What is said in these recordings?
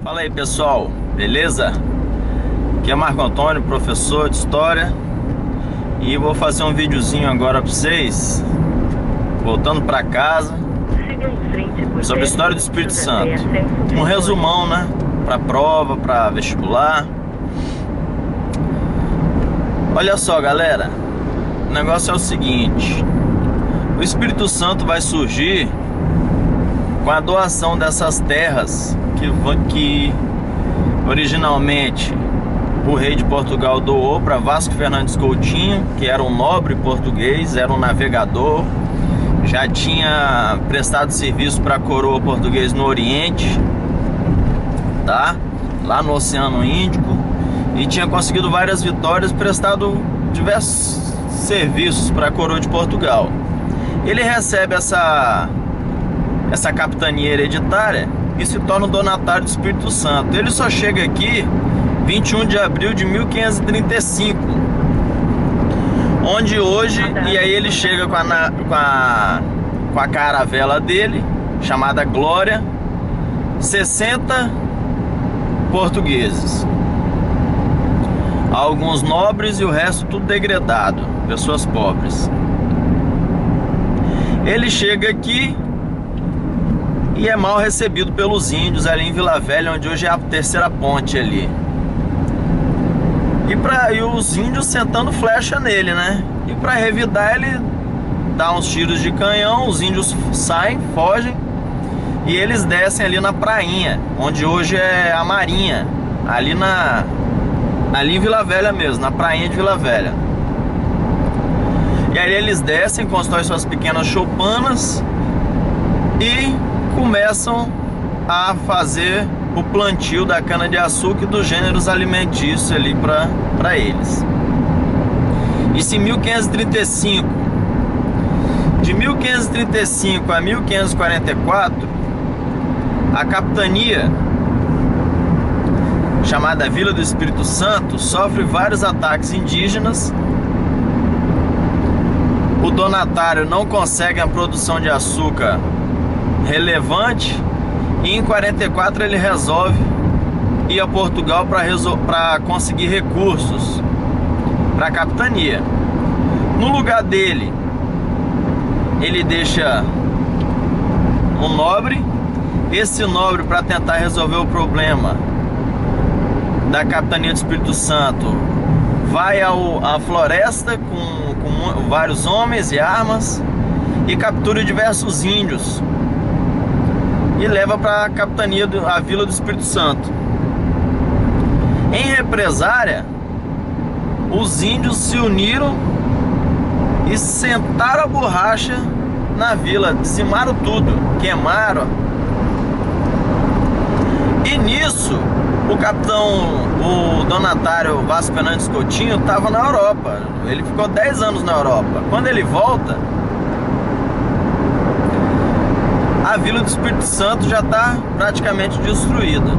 Fala aí, pessoal, beleza? Aqui é Marco Antônio, professor de História, e vou fazer um videozinho agora para vocês, voltando para casa, sobre a história do Espírito Santo. Um resumão, né? Para prova, para vestibular. Olha só, galera, o negócio é o seguinte: o Espírito Santo vai surgir com a doação dessas terras que originalmente o rei de Portugal doou para Vasco Fernandes Coutinho, que era um nobre português, era um navegador, já tinha prestado serviço para a coroa portuguesa no Oriente, tá? Lá no Oceano Índico, e tinha conseguido várias vitórias, prestado diversos serviços para a coroa de Portugal. Ele recebe essa capitania hereditária e se torna o donatário do Espírito Santo. Ele só chega aqui 21 de abril de 1535, onde hoje, e aí ele chega com a caravela dele, chamada Glória, 60 portugueses, alguns nobres e o resto tudo degradado, pessoas pobres. Ele chega aqui e é mal recebido pelos índios ali em Vila Velha, onde hoje é a terceira ponte ali. E os índios sentando flecha nele, né? E para revidar, ele dá uns tiros de canhão, os índios saem, fogem, e eles descem ali na prainha, onde hoje é a Marinha, ali em Vila Velha mesmo, na prainha de Vila Velha. E aí eles descem, constroem suas pequenas choupanas e começam a fazer o plantio da cana-de-açúcar e dos gêneros alimentícios ali para eles. Isso em 1535. De 1535 a 1544, a capitania, chamada Vila do Espírito Santo, sofre vários ataques indígenas. O donatário não consegue a produção de açúcar relevante, e em 44 ele resolve ir a Portugal para conseguir recursos para a capitania. No lugar dele, ele deixa um nobre. Esse nobre, para tentar resolver o problema da capitania do Espírito Santo, vai à floresta com vários homens e armas e captura diversos índios e leva para a capitania, a Vila do Espírito Santo. Em represária, os índios se uniram e sentaram a borracha na vila, dizimaram tudo, queimaram. E nisso, o donatário Vasco Fernandes Coutinho estava na Europa. Ele ficou 10 anos na Europa. Quando ele volta, a Vila do Espírito Santo já está praticamente destruída.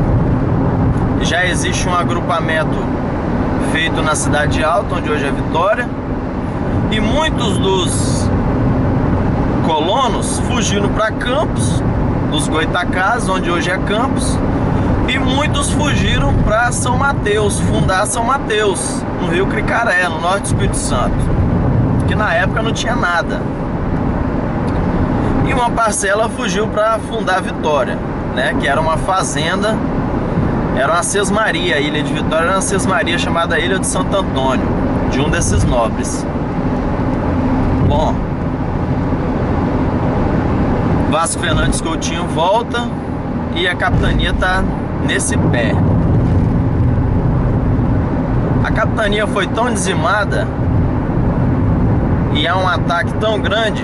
Já existe um agrupamento feito na Cidade Alta, onde hoje é Vitória, e muitos dos colonos fugiram para Campos dos Goitacazes, onde hoje é Campos, e muitos fugiram para São Mateus, fundar São Mateus, no Rio Cricaré, no norte do Espírito Santo, que na época não tinha nada. E uma parcela fugiu para fundar Vitória, né? Que era uma fazenda, era uma sesmaria, a ilha de Vitória era uma sesmaria chamada Ilha de Santo Antônio, de um desses nobres. Bom, Vasco Fernandes Coutinho volta e a capitania está nesse pé. A capitania foi tão dizimada e há um ataque tão grande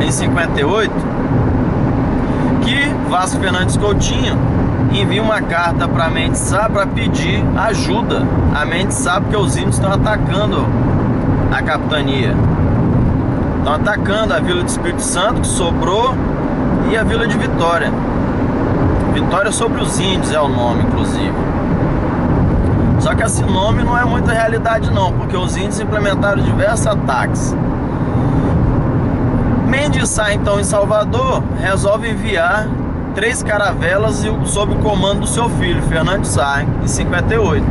em 58, que Vasco Fernandes Coutinho envia uma carta para Mendes Sá para pedir ajuda a Mendes Sá, porque os índios estão atacando a capitania, estão atacando a Vila do Espírito Santo, que sobrou, e a Vila de Vitória. Vitória sobre os índios é o nome, inclusive. Só que esse nome não é muita realidade não, porque os índios implementaram diversos ataques. Mendes Sá, então, em Salvador, resolve enviar 3 caravelas sob o comando do seu filho, Fernando de Sá, em 58.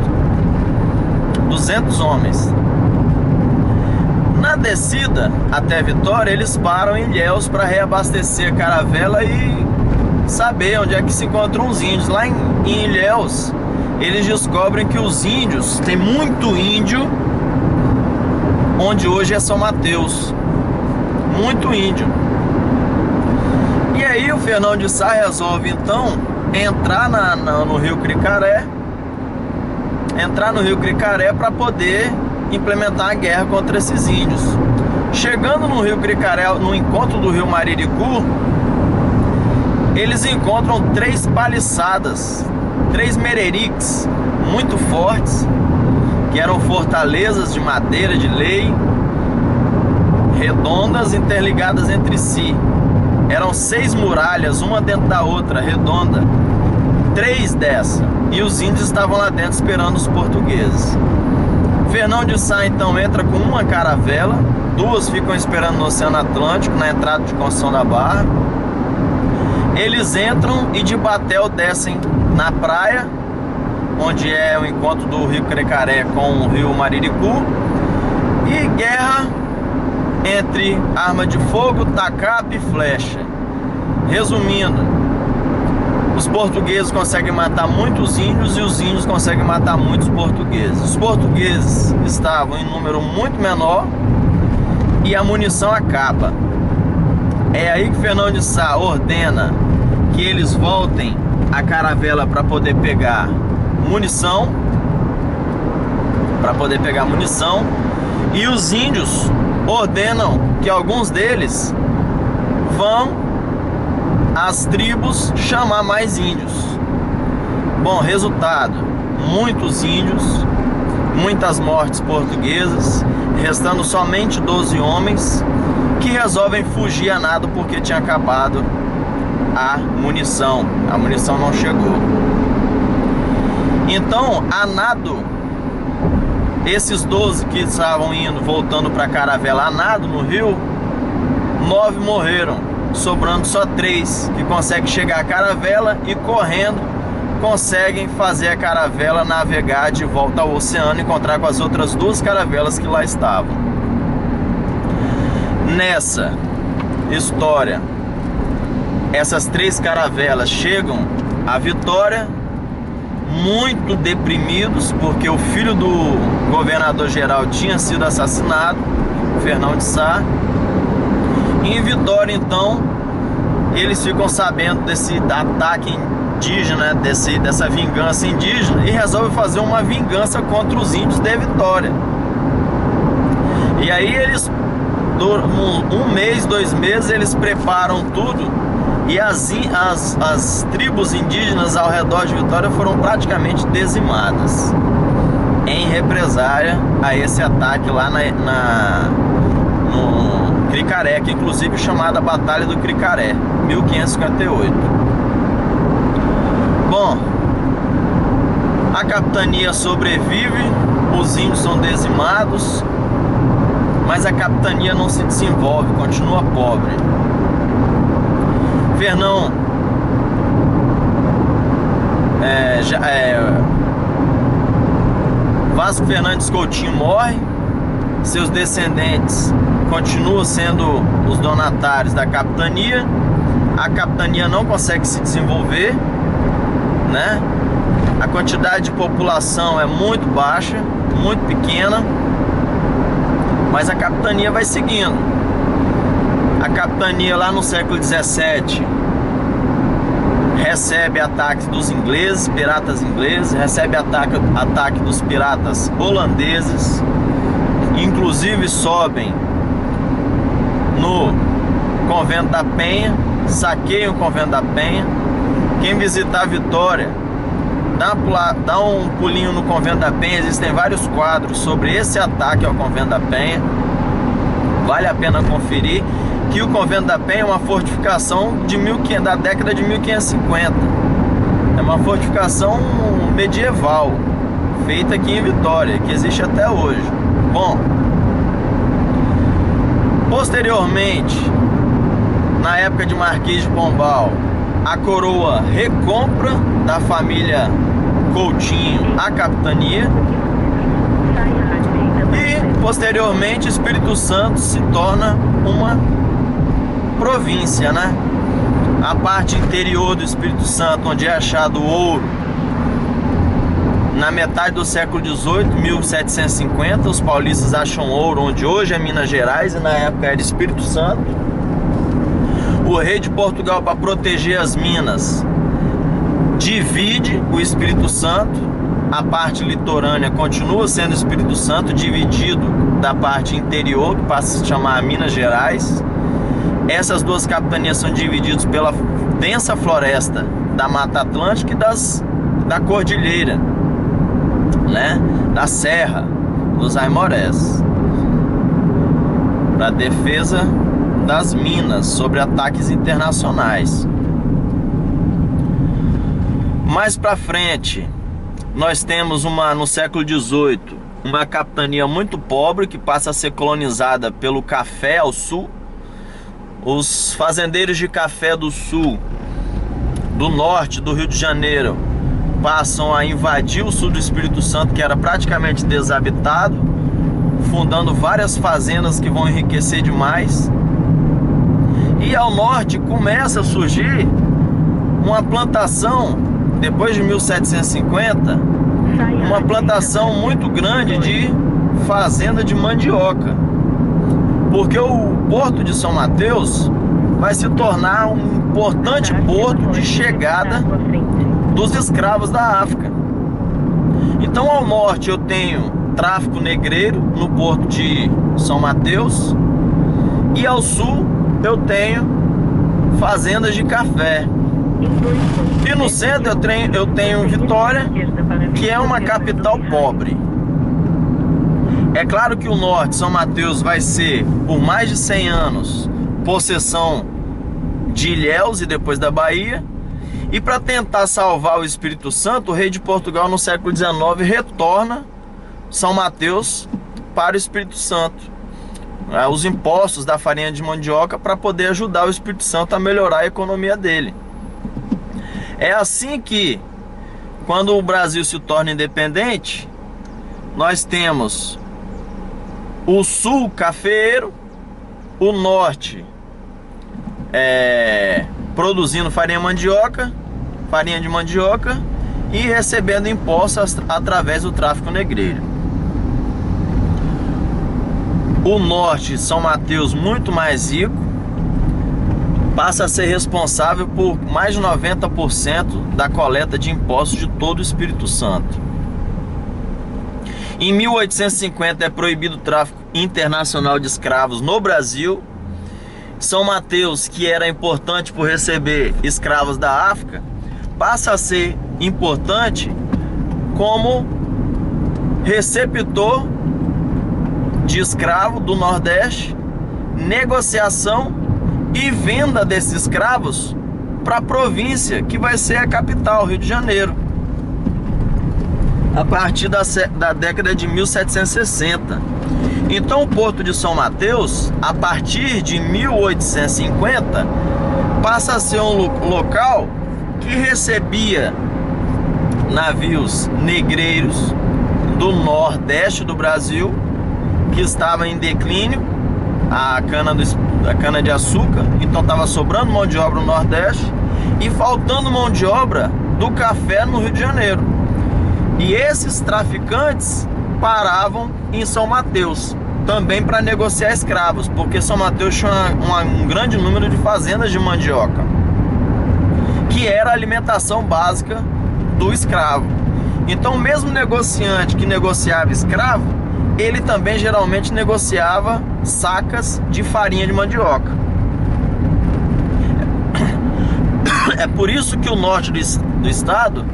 200 homens. Na descida até Vitória, eles param em Ilhéus para reabastecer a caravela e saber onde é que se encontram os índios. Lá em Ilhéus, eles descobrem que os índios, tem muito índio onde hoje é São Mateus. Muito índio. E aí o Fernão de Sá resolve então entrar no Rio Cricaré. Entrar no Rio Cricaré para poder implementar a guerra contra esses índios. Chegando no Rio Cricaré, no encontro do Rio Mariricu, eles encontram 3 paliçadas, 3 mereriques muito fortes, que eram fortalezas de madeira de lei, redondas, interligadas entre si. Eram 6 muralhas, uma dentro da outra, redonda, 3 dessa, e os índios estavam lá dentro esperando os portugueses. Fernão de Sá então entra com uma caravela, 2 ficam esperando no Oceano Atlântico, na entrada de Conceição da Barra. Eles entram e de batel descem na praia, onde é o encontro do Rio Cricaré com o Rio Mariricu, e guerra entre arma de fogo, tacape e flecha. Resumindo, os portugueses conseguem matar muitos índios e os índios conseguem matar muitos portugueses. Os portugueses estavam em número muito menor e a munição acaba. É aí que Fernão de Sá ordena que eles voltem a caravela para poder pegar munição. E os índios ordenam que alguns deles vão às tribos chamar mais índios. Bom, resultado: muitos índios, muitas mortes portuguesas, restando somente 12 homens que resolvem fugir a nado porque tinha acabado a munição. A munição não chegou. Então, a nado, esses 12 que estavam voltando para a caravela a nado no rio, 9 morreram, sobrando só 3 que conseguem chegar à caravela e correndo conseguem fazer a caravela navegar de volta ao oceano e encontrar com as outras 2 caravelas que lá estavam. Nessa história, essas 3 caravelas chegam à Vitória muito deprimidos, porque o filho do governador-geral tinha sido assassinado, Fernão de Sá. Em Vitória, então, eles ficam sabendo desse ataque indígena, dessa vingança indígena, e resolvem fazer uma vingança contra os índios de Vitória. E aí eles, um mês, 2 meses, eles preparam tudo, e as tribos indígenas ao redor de Vitória foram praticamente dizimadas em represália a esse ataque lá no Cricaré, que inclusive é chamada Batalha do Cricaré, 1558. Bom, a capitania sobrevive, os índios são dizimados, mas a capitania não se desenvolve, continua pobre. Fernão Vasco Fernandes Coutinho morre, seus descendentes continuam sendo os donatários da capitania. A capitania não consegue se desenvolver, né? A quantidade de população é muito baixa, muito pequena, mas a capitania vai seguindo. A capitania lá no século XVII recebe ataques dos ingleses, piratas ingleses, recebe ataque dos piratas holandeses, inclusive sobem no Convento da Penha, saqueiam o Convento da Penha. Quem visitar Vitória, dá um pulinho no Convento da Penha, existem vários quadros sobre esse ataque ao Convento da Penha, vale a pena conferir. Que o Convento da Penha é uma fortificação da década de 1550. É uma fortificação medieval, feita aqui em Vitória, que existe até hoje. Bom, posteriormente, na época de Marquês de Pombal, a coroa recompra da família Coutinho a capitania e posteriormente o Espírito Santo se torna uma província, né? A parte interior do Espírito Santo, onde é achado ouro, na metade do século XVIII, 1750, os paulistas acham ouro onde hoje é Minas Gerais e na época era Espírito Santo. O rei de Portugal, para proteger as minas, divide o Espírito Santo. A parte litorânea continua sendo Espírito Santo, dividido da parte interior, que passa a se chamar Minas Gerais. Essas duas capitanias são divididas pela densa floresta da Mata Atlântica e da Cordilheira, né? Da Serra dos Aimorés, para defesa das minas sobre ataques internacionais. Mais para frente, nós temos no século XVIII, uma capitania muito pobre que passa a ser colonizada pelo café ao sul. Os fazendeiros de café do sul, do norte do Rio de Janeiro, passam a invadir o sul do Espírito Santo, que era praticamente desabitado, fundando várias fazendas que vão enriquecer demais. E ao norte começa a surgir uma plantação, depois de 1750, uma plantação muito grande de fazenda de mandioca, porque o porto de São Mateus vai se tornar um importante porto de chegada dos escravos da África. Então ao norte eu tenho tráfico negreiro no porto de São Mateus, e ao sul eu tenho fazendas de café. E no centro eu tenho Vitória, que é uma capital pobre. É claro que o norte, São Mateus, vai ser por mais de 100 anos possessão de Ilhéus e depois da Bahia. E para tentar salvar o Espírito Santo, o rei de Portugal no século XIX retorna São Mateus para o Espírito Santo, os impostos da farinha de mandioca, para poder ajudar o Espírito Santo a melhorar a economia dele. É assim que, quando o Brasil se torna independente, nós temos o sul cafeeiro, o norte produzindo farinha de mandioca e recebendo impostos através do tráfico negreiro. O norte, São Mateus, muito mais rico, passa a ser responsável por mais de 90% da coleta de impostos de todo o Espírito Santo. Em 1850 é proibido o tráfico internacional de escravos no Brasil. São Mateus, que era importante por receber escravos da África, passa a ser importante como receptor de escravo do Nordeste, negociação e venda desses escravos para a província, que vai ser a capital, Rio de Janeiro, a partir da década de 1760. Então o porto de São Mateus, a partir de 1850, passa a ser um local que recebia navios negreiros do Nordeste do Brasil, que estava em declínio, a cana de açúcar, então estava sobrando mão de obra no Nordeste e faltando mão de obra do café no Rio de Janeiro. E esses traficantes paravam em São Mateus também para negociar escravos, porque São Mateus tinha um grande número de fazendas de mandioca, que era a alimentação básica do escravo. Então o mesmo negociante que negociava escravo, ele também geralmente negociava sacas de farinha de mandioca. É por isso que o norte do estado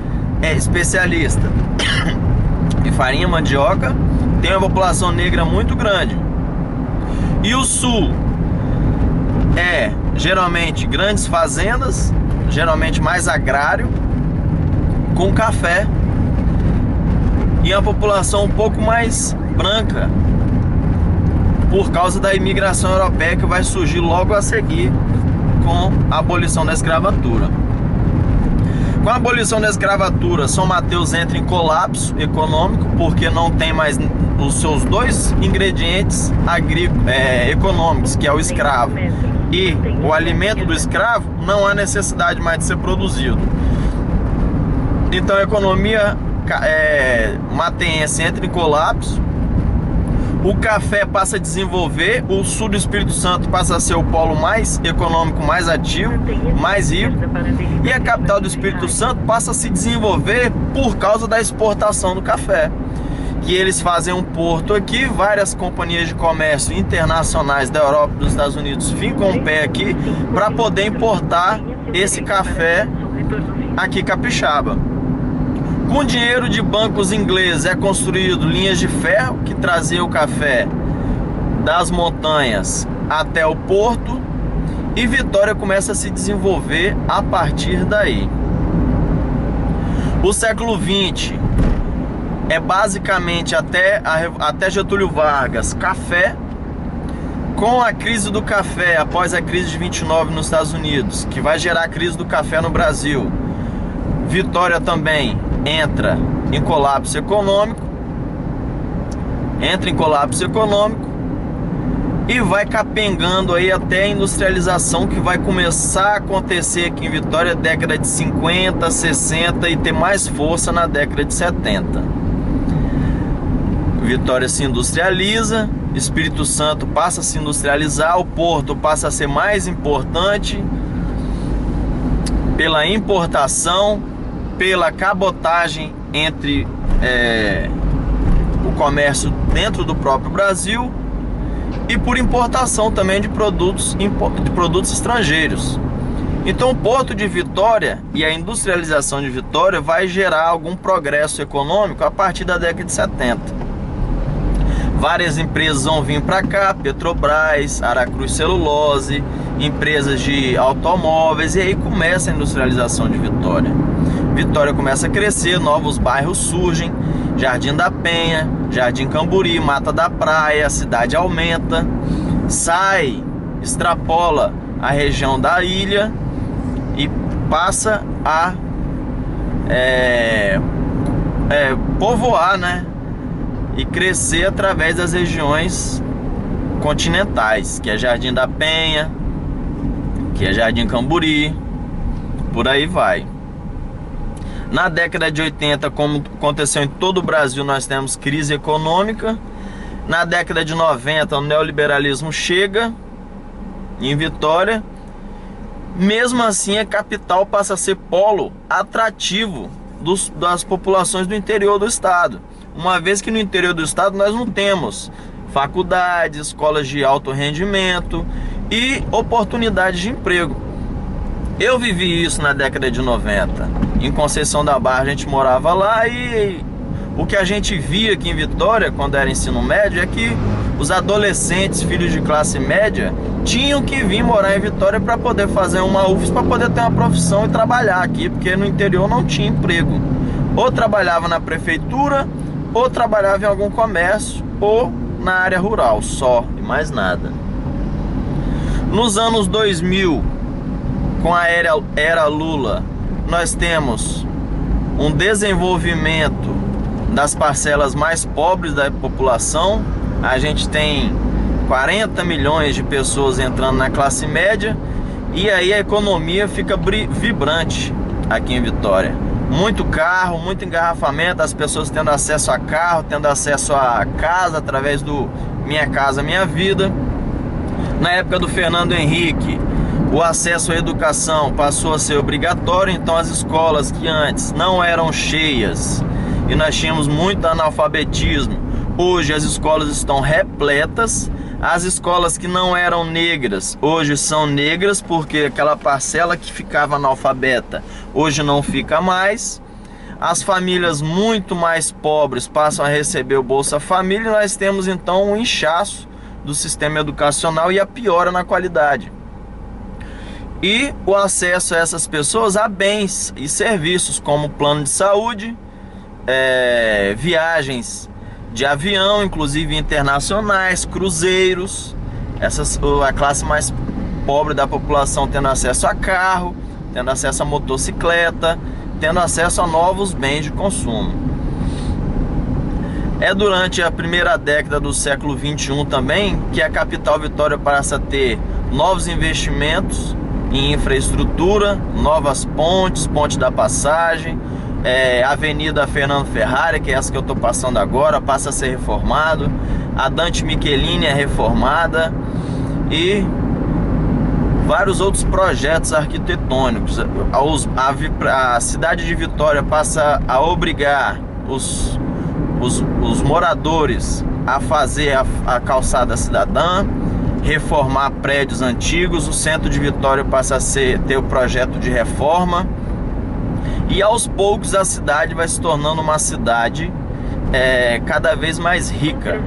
é especialista em farinha de mandioca, tem uma população negra muito grande. E o sul é geralmente grandes fazendas, geralmente mais agrário, com café, e a população um pouco mais branca, por causa da imigração europeia que vai surgir logo a seguir com a abolição da escravatura. Com a abolição da escravatura, São Mateus entra em colapso econômico, porque não tem mais os seus dois ingredientes econômicos, que é o escravo e o alimento do escravo. Não há necessidade mais de ser produzido. Então a economia matense entra em colapso. O café passa a desenvolver, o sul do Espírito Santo passa a ser o polo mais econômico, mais ativo, mais rico, e a capital do Espírito Santo passa a se desenvolver por causa da exportação do café. Que eles fazem um porto aqui, várias companhias de comércio internacionais da Europa e dos Estados Unidos ficam em pé aqui para poder importar esse café aqui capixaba. Com dinheiro de bancos ingleses é construído linhas de ferro que traziam o café das montanhas até o porto, e Vitória começa a se desenvolver a partir daí. O século XX é basicamente até Getúlio Vargas, café. Com a crise do café, após a crise de 29 nos Estados Unidos, que vai gerar a crise do café no Brasil, Vitória também entra em colapso econômico, e vai capengando aí até a industrialização, que vai começar a acontecer aqui em Vitória década de 50, 60 e ter mais força na década de 70. Vitória se industrializa, Espírito Santo passa a se industrializar, o porto passa a ser mais importante pela importação, pela cabotagem entre o comércio dentro do próprio Brasil e por importação também de produtos estrangeiros. Então o porto de Vitória e a industrialização de Vitória vai gerar algum progresso econômico a partir da década de 70. Várias empresas vão vir para cá, Petrobras, Aracruz Celulose, empresas de automóveis, e aí começa a industrialização de Vitória. Vitória começa a crescer, novos bairros surgem, Jardim da Penha, Jardim Camburi, Mata da Praia, a cidade aumenta, extrapola a região da ilha e passa a povoar, né? E crescer através das regiões continentais, que é Jardim da Penha, que é Jardim Camburi, por aí vai. Na década de 80, como aconteceu em todo o Brasil, nós temos crise econômica. Na década de 90, o neoliberalismo chega em Vitória. Mesmo assim, a capital passa a ser polo atrativo das populações do interior do estado. Uma vez que no interior do estado nós não temos faculdades, escolas de alto rendimento e oportunidades de emprego. Eu vivi isso na década de 90. Em Conceição da Barra a gente morava lá, e o que a gente via aqui em Vitória quando era ensino médio é que os adolescentes, filhos de classe média, tinham que vir morar em Vitória para poder fazer uma UFES, para poder ter uma profissão e trabalhar aqui, porque no interior não tinha emprego. Ou trabalhava na prefeitura, ou trabalhava em algum comércio, ou na área rural, só, e mais nada. Nos anos 2000, com a era Lula, nós temos um desenvolvimento das parcelas mais pobres da população. A gente tem 40 milhões de pessoas entrando na classe média, e aí a economia fica vibrante aqui em Vitória. Muito carro, muito engarrafamento, as pessoas tendo acesso a carro, tendo acesso a casa através do Minha Casa Minha Vida. Na época do Fernando Henrique, o acesso à educação passou a ser obrigatório, então as escolas que antes não eram cheias e nós tínhamos muito analfabetismo, hoje as escolas estão repletas. As escolas que não eram negras hoje são negras, porque aquela parcela que ficava analfabeta hoje não fica mais. As famílias muito mais pobres passam a receber o Bolsa Família, e nós temos então um inchaço do sistema educacional e a piora na qualidade. E o acesso a essas pessoas a bens e serviços como plano de saúde, viagens de avião, inclusive internacionais, cruzeiros, a classe mais pobre da população tendo acesso a carro, tendo acesso a motocicleta, tendo acesso a novos bens de consumo. É durante a primeira década do século XXI também que a capital Vitória passa a ter novos investimentos em infraestrutura, novas pontes, Ponte da Passagem, Avenida Fernando Ferrari, que é essa que eu estou passando agora, passa a ser reformado, a Dante Michelini é reformada e vários outros projetos arquitetônicos. A cidade de Vitória passa a obrigar os moradores a fazer a calçada cidadã, reformar prédios antigos. O centro de Vitória passa a ter o projeto de reforma e aos poucos a cidade vai se tornando uma cidade cada vez mais rica.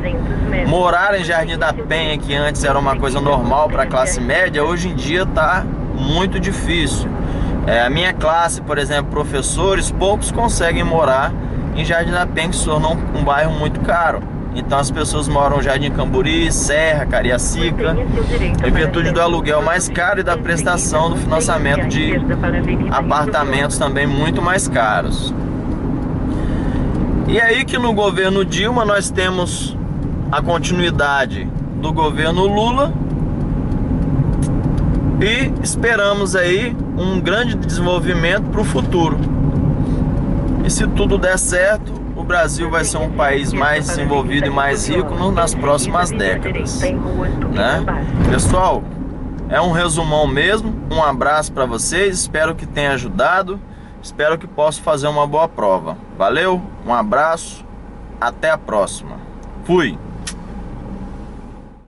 Morar em Jardim da Penha, que antes era uma coisa normal para a classe média, hoje em dia está muito difícil. A minha classe, por exemplo, professores, poucos conseguem morar em Jardim da Penha, que se tornou um bairro muito caro. Então as pessoas moram no Jardim Camburi, Serra, Cariacica, em virtude do aluguel mais caro e da prestação do financiamento de apartamentos também muito mais caros. E aí que no governo Dilma nós temos a continuidade do governo Lula e esperamos aí um grande desenvolvimento para o futuro. E se tudo der certo, o Brasil vai ser um país mais desenvolvido e mais rico nas próximas décadas, né? Pessoal, é um resumão mesmo. Um abraço para vocês, espero que tenha ajudado. Espero que possa fazer uma boa prova. Valeu, um abraço, até a próxima. Fui!